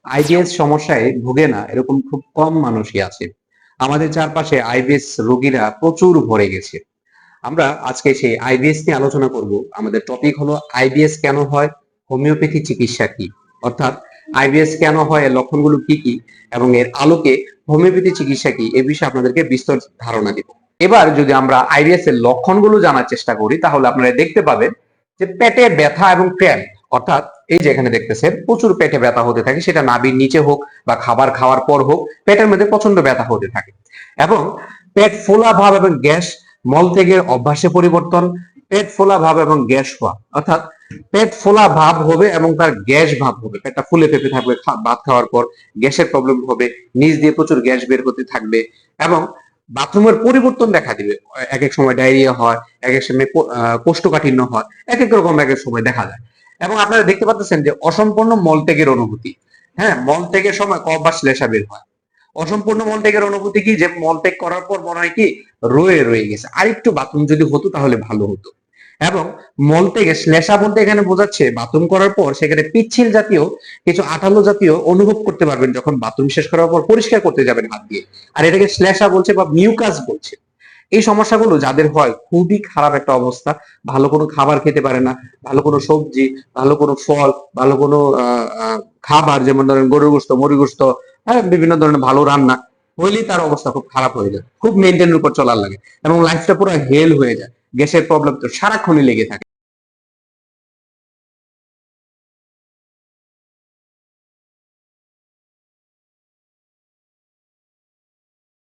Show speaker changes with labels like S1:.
S1: IBS সমস্যায় ভোগে না এরকম খুব কম মানুষই আছে। আমাদের চারপাশে আইবিএস রোগীরা প্রচুর ভরে গেছে। আমরা আজকে সেই আইবিএস নিয়ে আলোচনা করব। আমাদের টপিক হলো আইবিএস কেন হয়, হোমিওপ্যাথি চিকিৎসা কি, অর্থাৎ আইবিএস কেন হয়, এর লক্ষণগুলো কি কি এবং এর আলোকে হোমিওপ্যাথি চিকিৎসা কি, এ বিষয়ে আপনাদেরকে বিস্তর ধারণা দিব। এবার যদি আমরা আইবিএস এর লক্ষণগুলো জানার চেষ্টা করি তাহলে আপনারা দেখতে পাবেন যে পেটে ব্যথা এবং ক্র্যাম্প, অর্থাৎ এই যে এখানে দেখতেছেন প্রচুর পেটে ব্যথা হতে থাকে, সেটা নাভির নিচে হোক বা খাবার খাওয়ার পর হোক, পেটের মধ্যে প্রচন্ড ব্যথা হতে থাকে এবং পেট ফোলা ভাব এবং গ্যাস, মল ত্যাগের অভ্যাসে পরিবর্তন, পেট ফোলা ভাব এবং গ্যাস হওয়া, অর্থাৎ পেট ফোলা ভাব হবে এবং তার গ্যাস ভাব হবে, পেটটা ফুলে ফেপে থাকবে, ভাত খাওয়ার পর গ্যাসের প্রবলেম হবে, নিচ দিয়ে প্রচুর গ্যাস বের হতে থাকবে এবং বাথরুমের পরিবর্তন দেখা দিবে। এক এক সময় ডায়রিয়া হয়, এক এক সময় কোষ্ঠকাঠিন্য হয়, এক এক রকম এক এক সময় দেখা যায়। এবং আপনারা দেখতে পাচ্ছেন যে অসম্পূর্ণ মলত্যাগের অনুভূতি। হ্যাঁ, মলত্যাগের সময় কফ বা শ্লেষা বের হয়। অসম্পূর্ণ মলত্যাগের অনুভূতি কি, যে মলত্যাগ করার পর মনে হয় কি রয়ে রয়ে গেছে, আরেকটু বাথরুম যদি হতো তাহলে ভালো হতো। এবং মলত্যাগে শ্লেষা বলতে এখানে বোঝাচ্ছে বাথরুম করার পর সেখানে পিচ্ছিল জাতীয় কিছু আঠালো জাতীয় অনুভব করতে পারবেন যখন বাথরুম শেষ করার পর পরিষ্কার করতে যাবেন হাত দিয়ে, আর এটাকে শ্লেষা বলছে বা মিউকাস বলছে। এই সমস্যাগুলো যাদের হয় খুবই খারাপ একটা অবস্থা, ভালো কোনো খাবার খেতে পারে না, ভালো কোনো সবজি, ভালো কোনো ফল, ভালো কোনো খাবার, যেমন ধরেন গরুর গোশত, মুরগির গোশত, হ্যাঁ বিভিন্ন ধরনের ভালো রান্না হইলেই তার অবস্থা খুব খারাপ হয়ে যায়, খুব মেনটেনের উপর চলার লাগে এবং লাইফটা পুরো হেল হয়ে যায়। গ্যাসের প্রবলেম তো সারাক্ষণই লেগে থাকে।